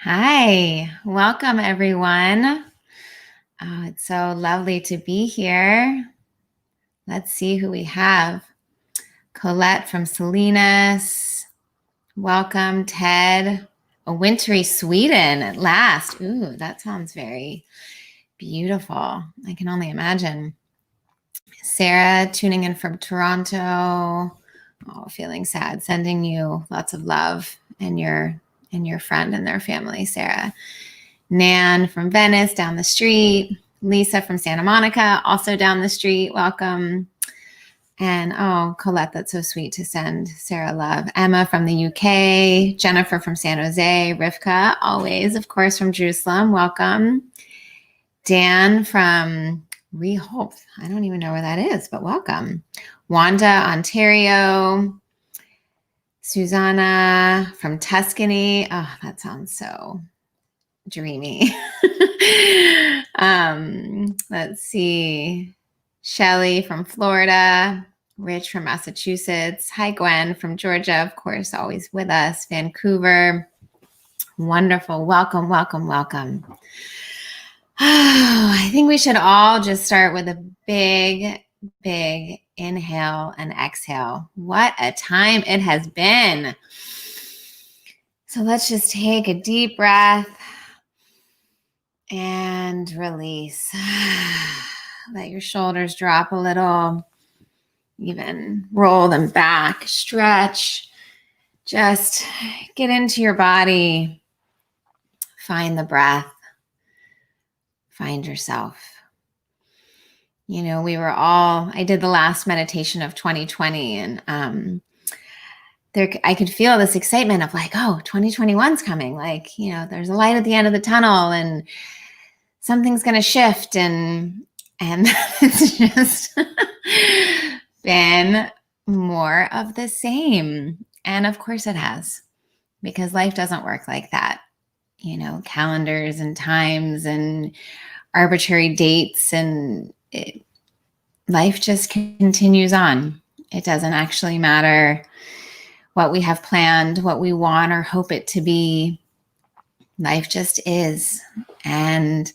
Hi, welcome everyone. Oh, it's so lovely to be here. Let's see who we have. Colette from Salinas. Welcome, Ted. A wintry Sweden at last. Ooh, that sounds very beautiful. I can only imagine. Sarah tuning in from Toronto. Oh, feeling sad. Sending you lots of love and your friend and their family, Sarah. Nan from Venice down the street. Lisa from Santa Monica, also down the street. Welcome. And Colette, that's so sweet to send Sarah love. Emma from the UK. Jennifer from San Jose. Rivka, always, of course, from Jerusalem. Welcome. Dan from Rehoboth. I don't even know where that is, but welcome. Wanda, Ontario. Susanna from Tuscany. Oh, that sounds so dreamy. Let's see. Shelly from Florida. Rich from Massachusetts. Hi, Gwen from Georgia, of course, always with us. Vancouver. Wonderful. Welcome, welcome, welcome. I think we should all just start with a big inhale and exhale. What a time it has been. So let's just take a deep breath and release. Let your shoulders drop a little. Even roll them back. Stretch. Just get into your body. Find the breath. Find yourself. You know, I did the last meditation of 2020 and I could feel this excitement of like, oh, 2021's coming. Like, there's a light at the end of the tunnel and something's going to shift. And it's just been more of the same. And of course it has, because life doesn't work like that. Calendars and times and arbitrary dates and life just continues on. It doesn't actually matter what we have planned, what we want or hope it to be. Life just is. And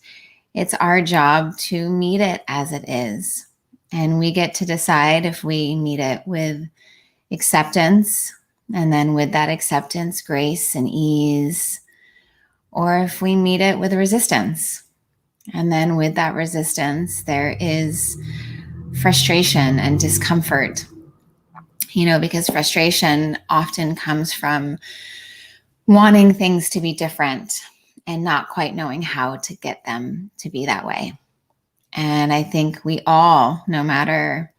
it's our job to meet it as it is. And we get to decide if we meet it with acceptance, and then with that acceptance, grace and ease, or if we meet it with resistance. And then with that resistance, there is frustration and discomfort, because frustration often comes from wanting things to be different and not quite knowing how to get them to be that way. And I think we all, no matter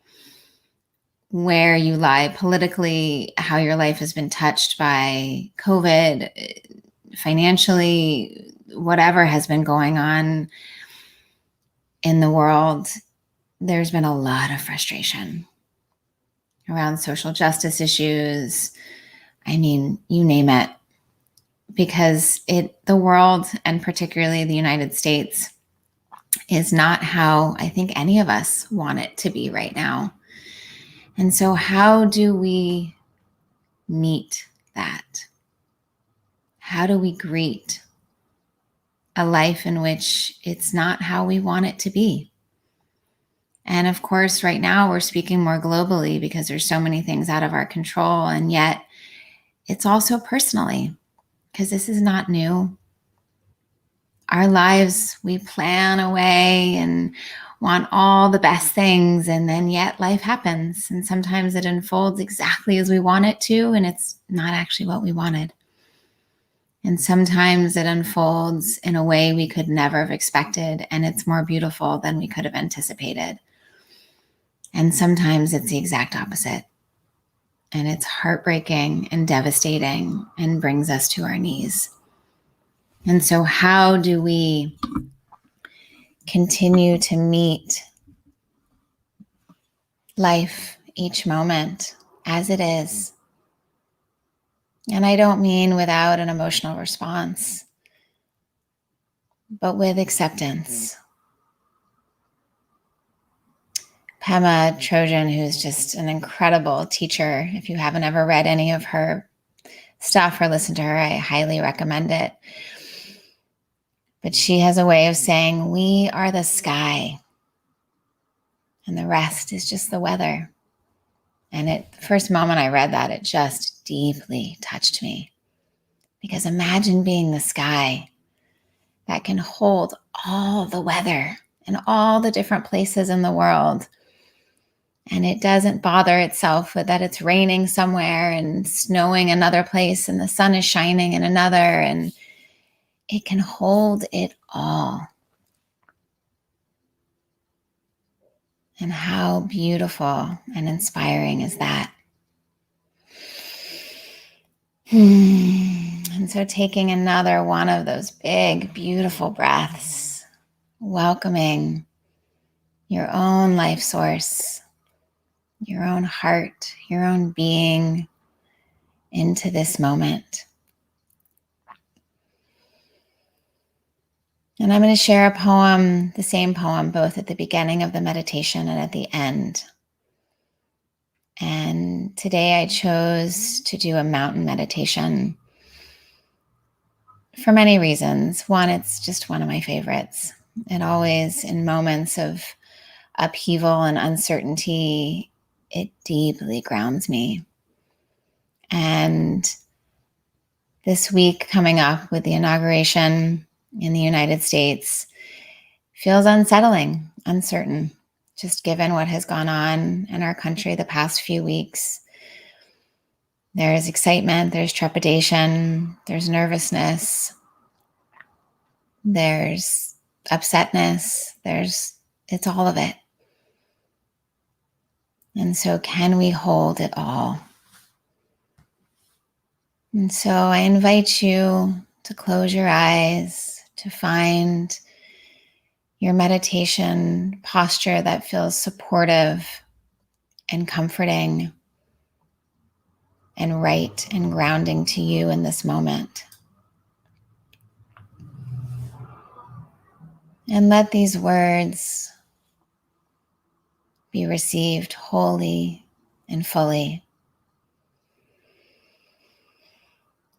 where you lie politically, how your life has been touched by COVID, financially, whatever has been going on in the world, there's been a lot of frustration around social justice issues. I mean, you name it, because the world, and particularly the United States, is not how I think any of us want it to be right now. And so how do we meet that? How do we greet a life in which it's not how we want it to be? And of course, right now we're speaking more globally because there's so many things out of our control. And yet it's also personally, because this is not new. Our lives, we plan away and want all the best things, and then yet life happens, and sometimes it unfolds exactly as we want it to, and it's not actually what we wanted. And sometimes it unfolds in a way we could never have expected, and it's more beautiful than we could have anticipated. And sometimes it's the exact opposite, and it's heartbreaking and devastating and brings us to our knees. And so how do we continue to meet life, each moment, as it is? And I don't mean without an emotional response, but with acceptance. Pema Trojan, who's just an incredible teacher, if you haven't ever read any of her stuff or listened to her, I highly recommend it. But she has a way of saying, we are the sky and the rest is just the weather. And at the first moment I read that, it just deeply touched me. Because imagine being the sky that can hold all the weather in all the different places in the world. And it doesn't bother itself with that it's raining somewhere and snowing another place and the sun is shining in another. And it can hold it all. And how beautiful and inspiring is that? And so taking another one of those big, beautiful breaths, welcoming your own life source, your own heart, your own being into this moment. And I'm going to share a poem, the same poem, both at the beginning of the meditation and at the end. And today I chose to do a mountain meditation for many reasons. One, it's just one of my favorites. It always, in moments of upheaval and uncertainty, it deeply grounds me. And this week coming up with the inauguration in the United States feels unsettling, uncertain, just given what has gone on in our country the past few weeks. There's excitement, there's trepidation, there's nervousness, there's upsetness, it's all of it. And so can we hold it all? And so I invite you to close your eyes, to find your meditation posture that feels supportive and comforting and right and grounding to you in this moment. And let these words be received wholly and fully.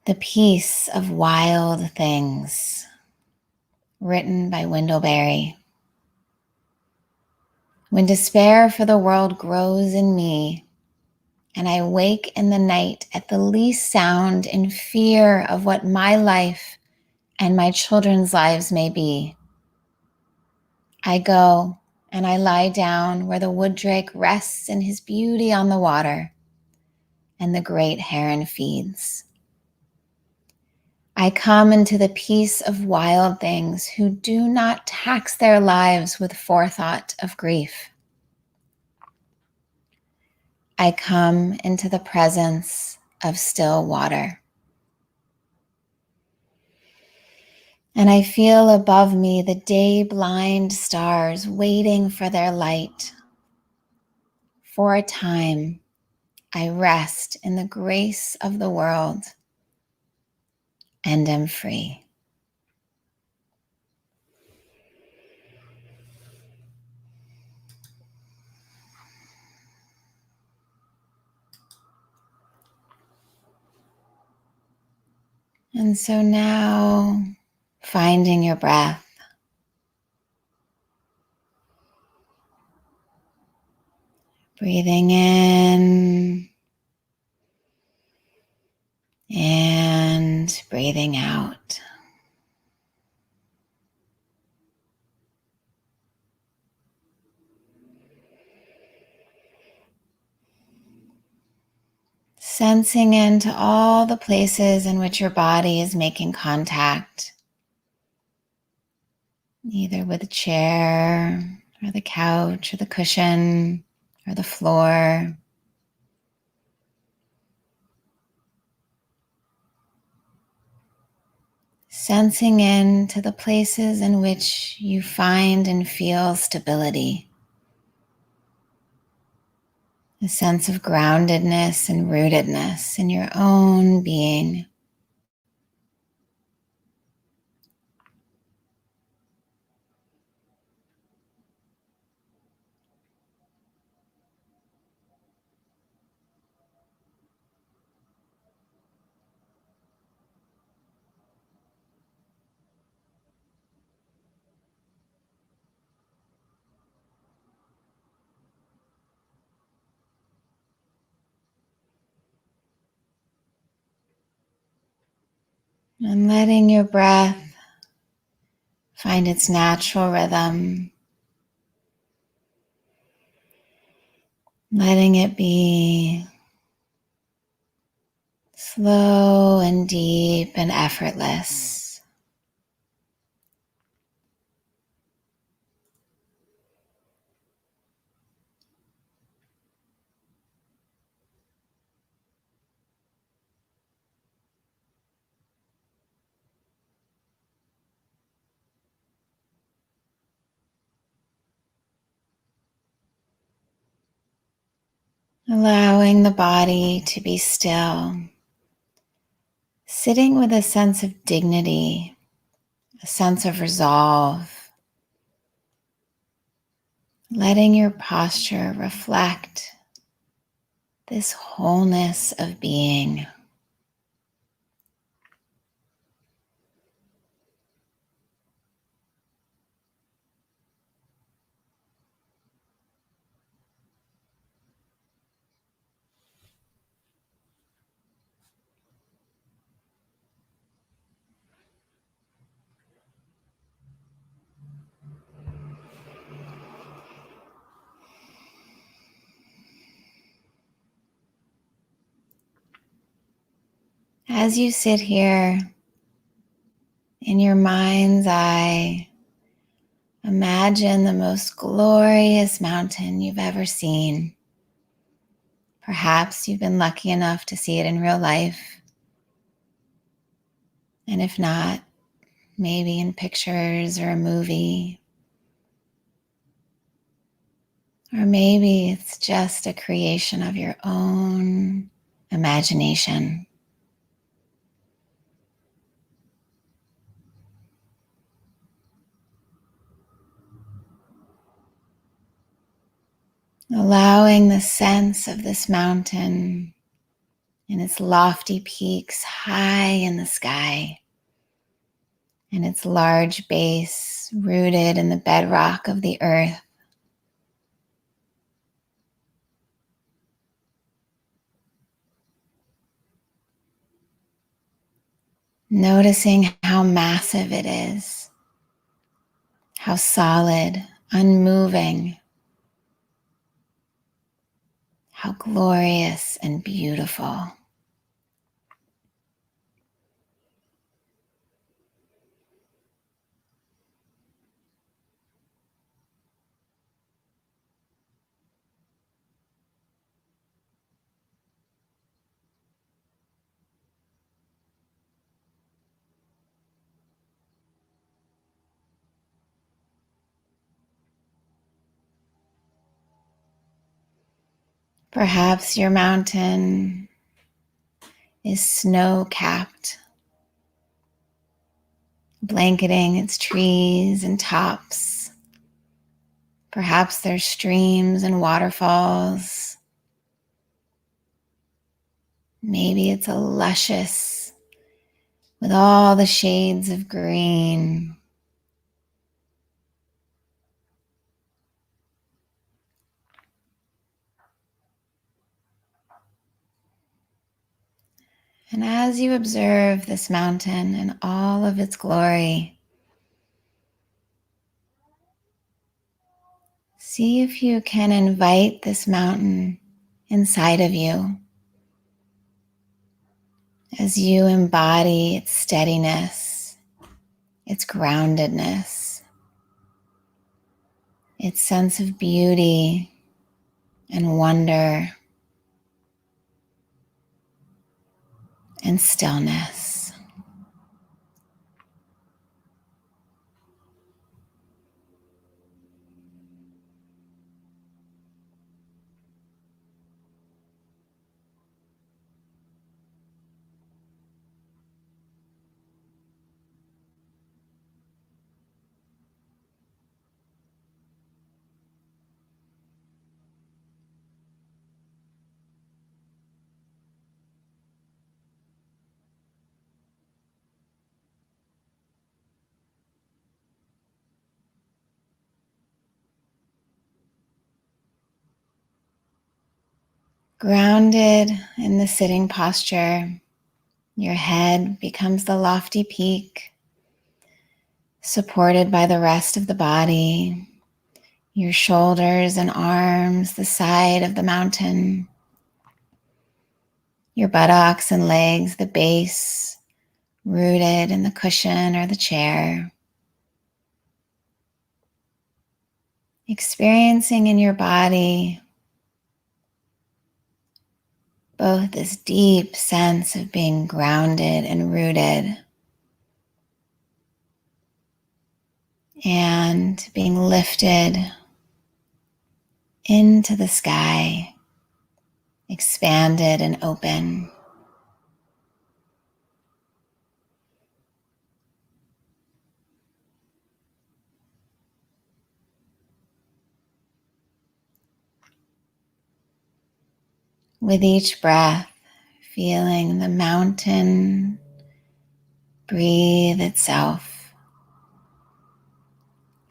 The Peace of Wild Things, written by Wendell Berry. When despair for the world grows in me, and I wake in the night at the least sound in fear of what my life and my children's lives may be, I go and I lie down where the wood drake rests in his beauty on the water and the great heron feeds. I come into the peace of wild things who do not tax their lives with forethought of grief. I come into the presence of still water. And I feel above me the day-blind stars waiting for their light. For a time, I rest in the grace of the world and am free. And so now, finding your breath, breathing in and breathing out. Sensing into all the places in which your body is making contact, either with the chair or the couch or the cushion or the floor. Sensing into the places in which you find and feel stability, a sense of groundedness and rootedness in your own being. And letting your breath find its natural rhythm, letting it be slow and deep and effortless. Allowing the body to be still, sitting with a sense of dignity, a sense of resolve, letting your posture reflect this wholeness of being. As you sit here in your mind's eye, imagine the most glorious mountain you've ever seen. Perhaps you've been lucky enough to see it in real life. And if not, maybe in pictures or a movie. Or maybe it's just a creation of your own imagination. Allowing the sense of this mountain and its lofty peaks high in the sky, and its large base rooted in the bedrock of the earth. Noticing how massive it is, how solid, unmoving, how glorious and beautiful. Perhaps your mountain is snow-capped, blanketing its trees and tops. Perhaps there's streams and waterfalls. Maybe it's a luscious with all the shades of green. And as you observe this mountain in all of its glory, see if you can invite this mountain inside of you as you embody its steadiness, its groundedness, its sense of beauty and wonder and stillness. Grounded in the sitting posture, Your head becomes the lofty peak, supported by the rest of the body. Your shoulders and arms, the side of the mountain. Your buttocks and legs, the base, rooted in the cushion or the chair. Experiencing in your body both this deep sense of being grounded and rooted, and being lifted into the sky, expanded and open. With each breath, feeling the mountain breathe itself,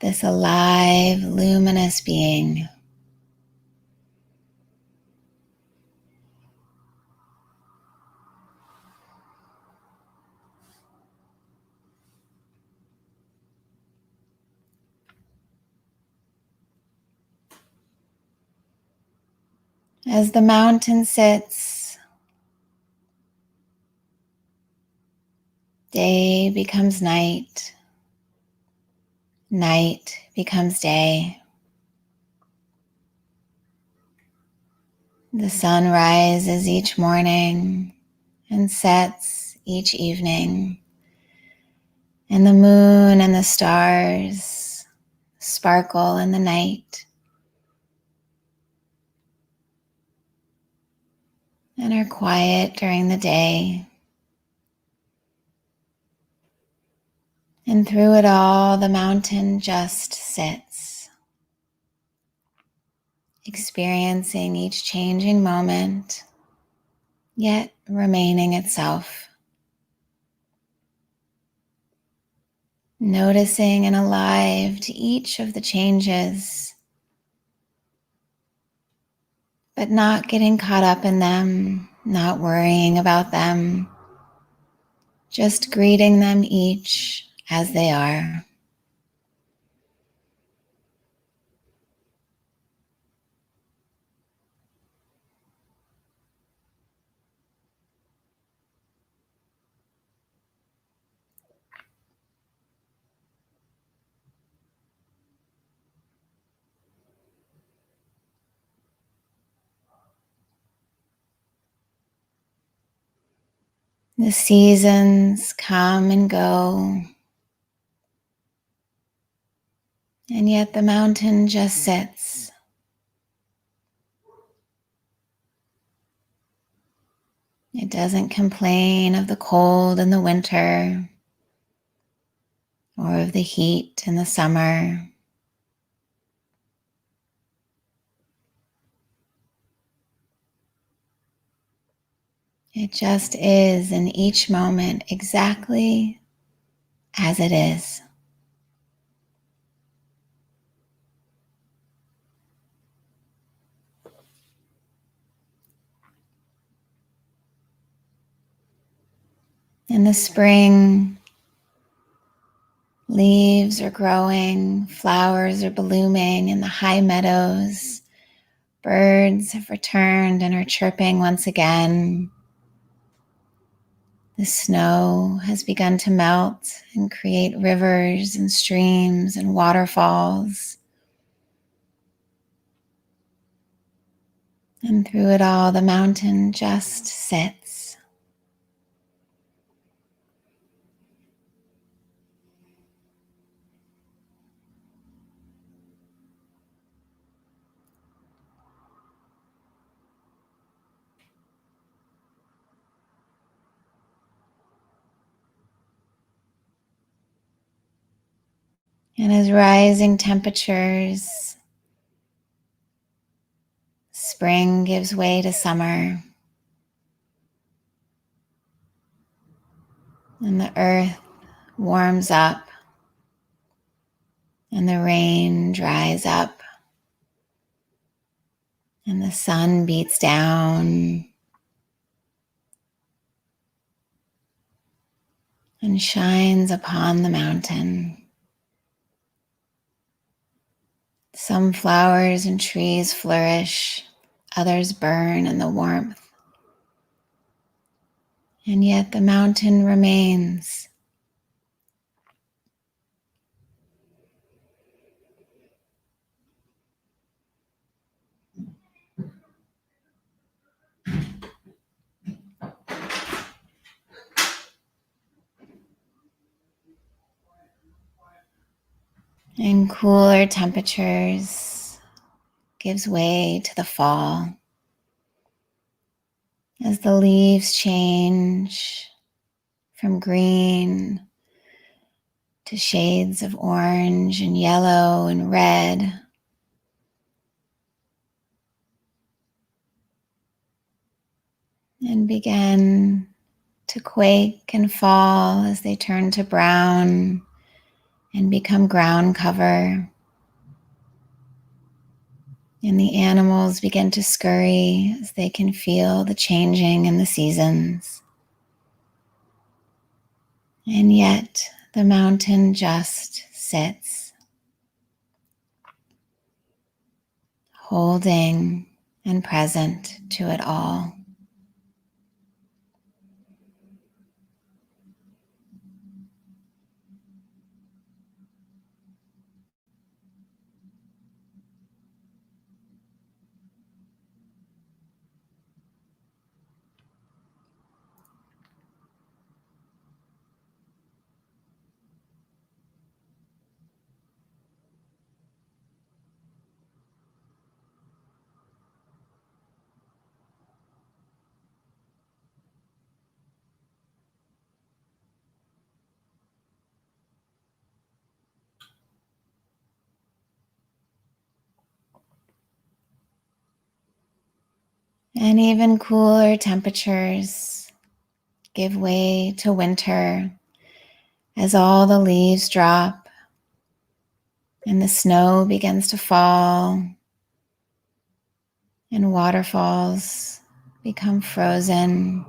this alive, luminous being. As the mountain sits, day becomes night, night becomes day. The sun rises each morning and sets each evening, and the moon and the stars sparkle in the night and are quiet during the day. And through it all, the mountain just sits, experiencing each changing moment, yet remaining itself. Noticing and alive to each of the changes, but not getting caught up in them, not worrying about them, just greeting them each as they are. The seasons come and go, and yet the mountain just sits. It doesn't complain of the cold in the winter or of the heat in the summer. It just is in each moment exactly as it is. In the spring, leaves are growing, flowers are blooming in the high meadows. Birds have returned and are chirping once again. The snow has begun to melt and create rivers and streams and waterfalls. And through it all, the mountain just sits. And as rising temperatures, spring gives way to summer, and the earth warms up, and the rain dries up, and the sun beats down, and shines upon the mountain. Some flowers and trees flourish, others burn in the warmth, and yet the mountain remains. And cooler temperatures gives way to the fall as the leaves change from green to shades of orange and yellow and red. And begin to quake and fall as they turn to brown and become ground cover. And the animals begin to scurry as they can feel the changing in the seasons. And yet the mountain just sits, holding and present to it all. And even cooler temperatures give way to winter as all the leaves drop and the snow begins to fall and waterfalls become frozen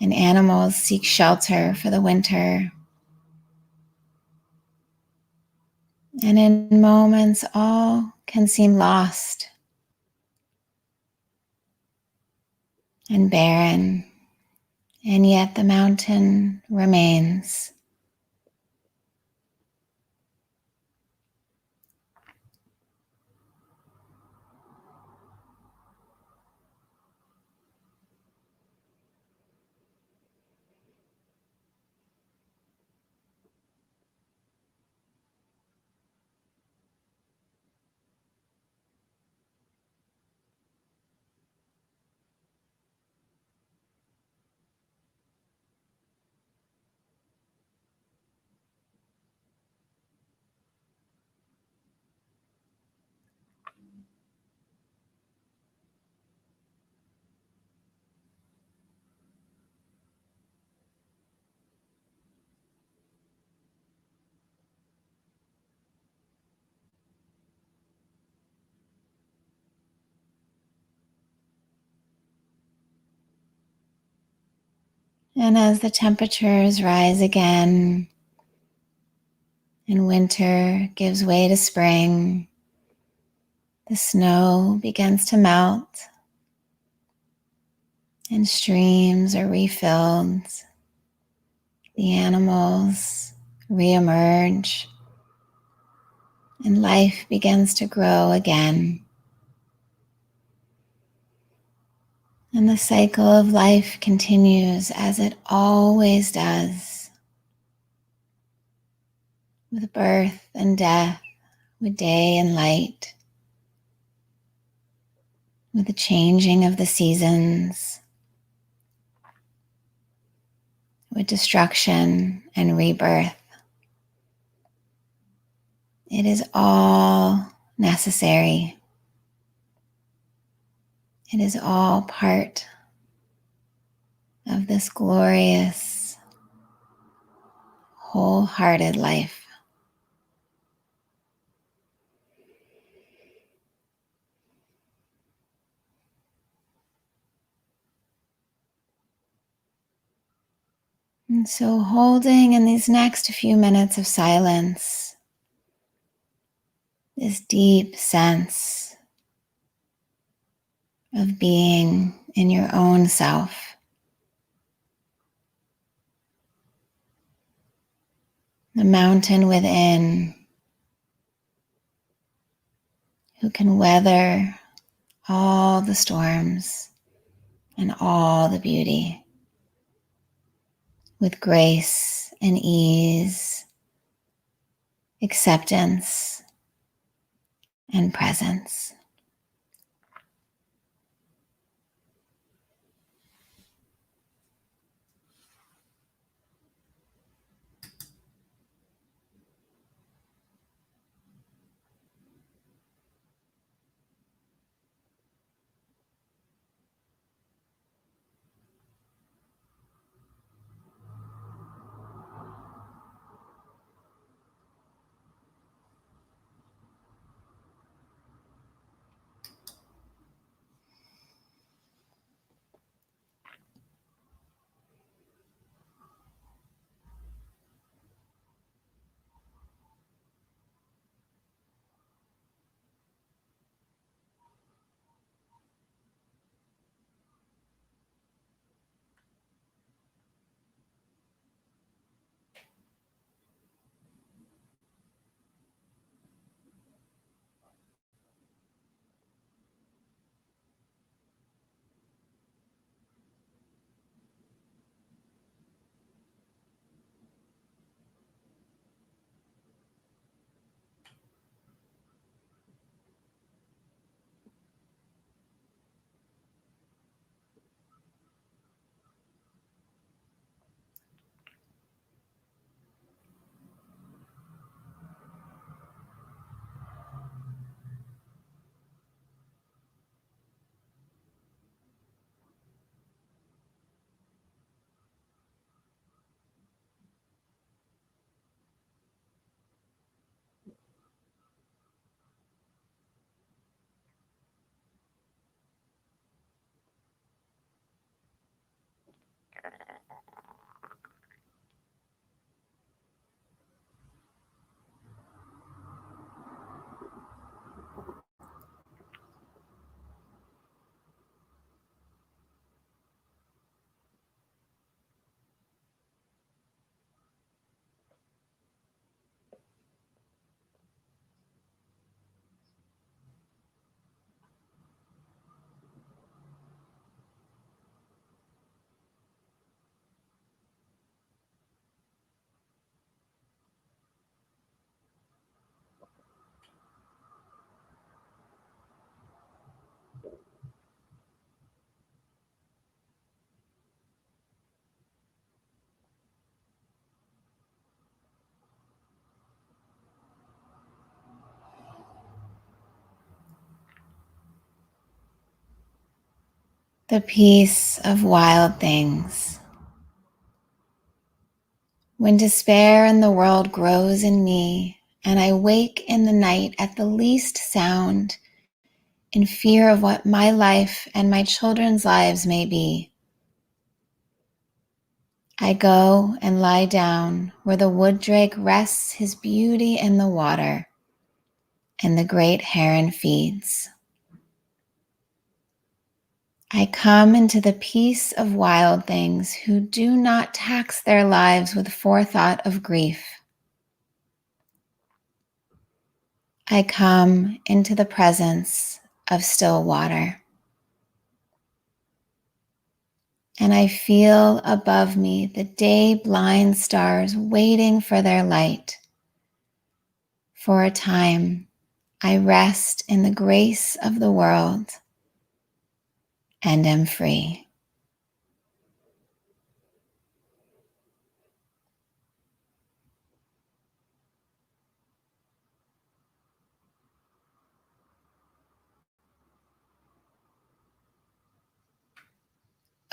and animals seek shelter for the winter. And in moments, all can seem lost and barren, and yet the mountain remains. And as the temperatures rise again and winter gives way to spring, the snow begins to melt and streams are refilled. The animals reemerge and life begins to grow again. And the cycle of life continues as it always does, with birth and death, with day and light, with the changing of the seasons, with destruction and rebirth. It is all necessary. It is all part of this glorious, wholehearted life. And so holding in these next few minutes of silence, this deep sense of being in your own self. The mountain within who can weather all the storms and all the beauty with grace and ease, acceptance and presence. The peace of wild things. When despair in the world grows in me, and I wake in the night at the least sound, in fear of what my life and my children's lives may be, I go and lie down where the wood drake rests his beauty in the water, and the great heron feeds. I come into the peace of wild things who do not tax their lives with forethought of grief. I come into the presence of still water. And I feel above me the day-blind stars waiting for their light. For a time, I rest in the grace of the world and am free.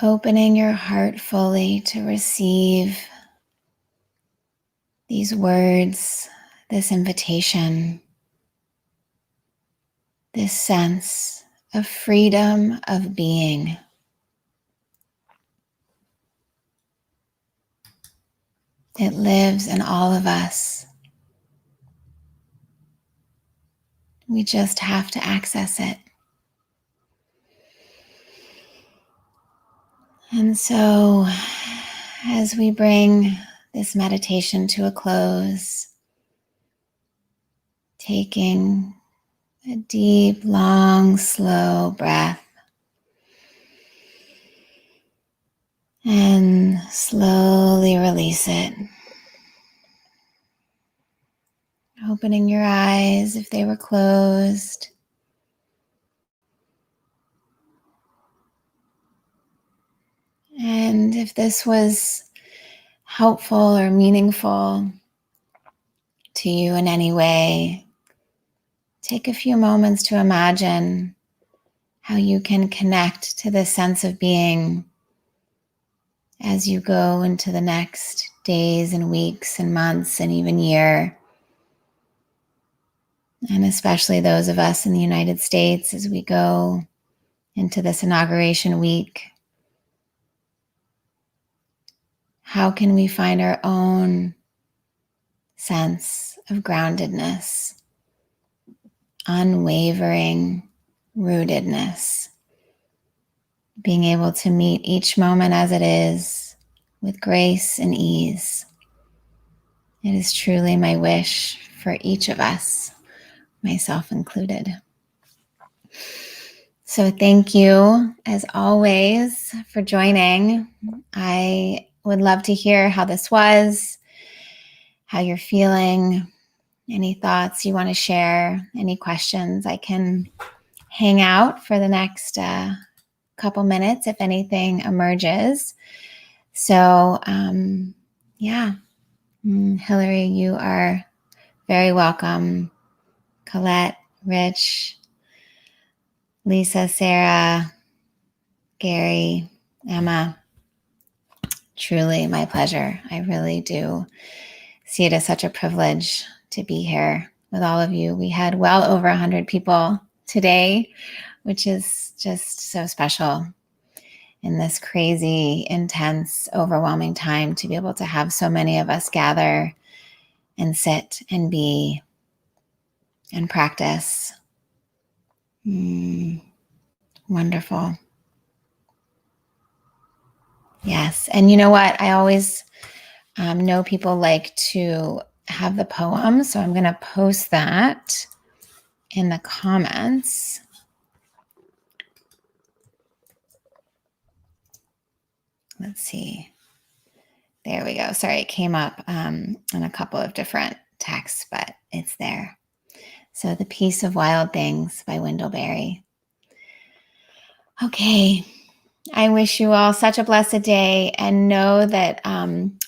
Opening your heart fully to receive these words, this invitation, this sense of freedom of being. It lives in all of us. We just have to access it. And so, as we bring this meditation to a close, taking a deep, long, slow breath, and slowly release it. Opening your eyes if they were closed. And if this was helpful or meaningful to you in any way, take a few moments to imagine how you can connect to this sense of being as you go into the next days and weeks and months and even year. And especially those of us in the United States as we go into this inauguration week. How can we find our own sense of groundedness, unwavering rootedness, being able to meet each moment as it is with grace and ease? It is truly my wish for each of us, myself included. So thank you, as always, for joining. I would love to hear how this was, how you're feeling, any thoughts you want to share, any questions. I can hang out for the next couple minutes if anything emerges. So, Hillary, you are very welcome. Colette, Rich, Lisa, Sarah, Gary, Emma, truly my pleasure. I really do see it as such a privilege to be here with all of you. We had well over 100 people today, which is just so special in this crazy, intense, overwhelming time to be able to have so many of us gather and sit and be and practice. Wonderful. Yes. And you know what? I always know people like to have the poem, so I'm going to post that in the comments. Let's see. There we go. Sorry, it came up in a couple of different texts, but it's there. So The Peace of Wild Things by Wendell Berry. Okay. I wish you all such a blessed day, and know that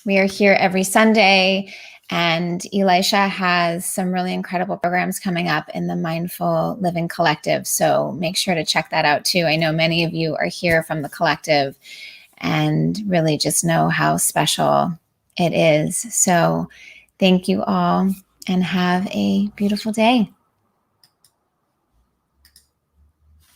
we are here every Sunday, and Elisha has some really incredible programs coming up in the Mindful Living Collective. So make sure to check that out too. I know many of you are here from the collective and really just know how special it is. So thank you all and have a beautiful day.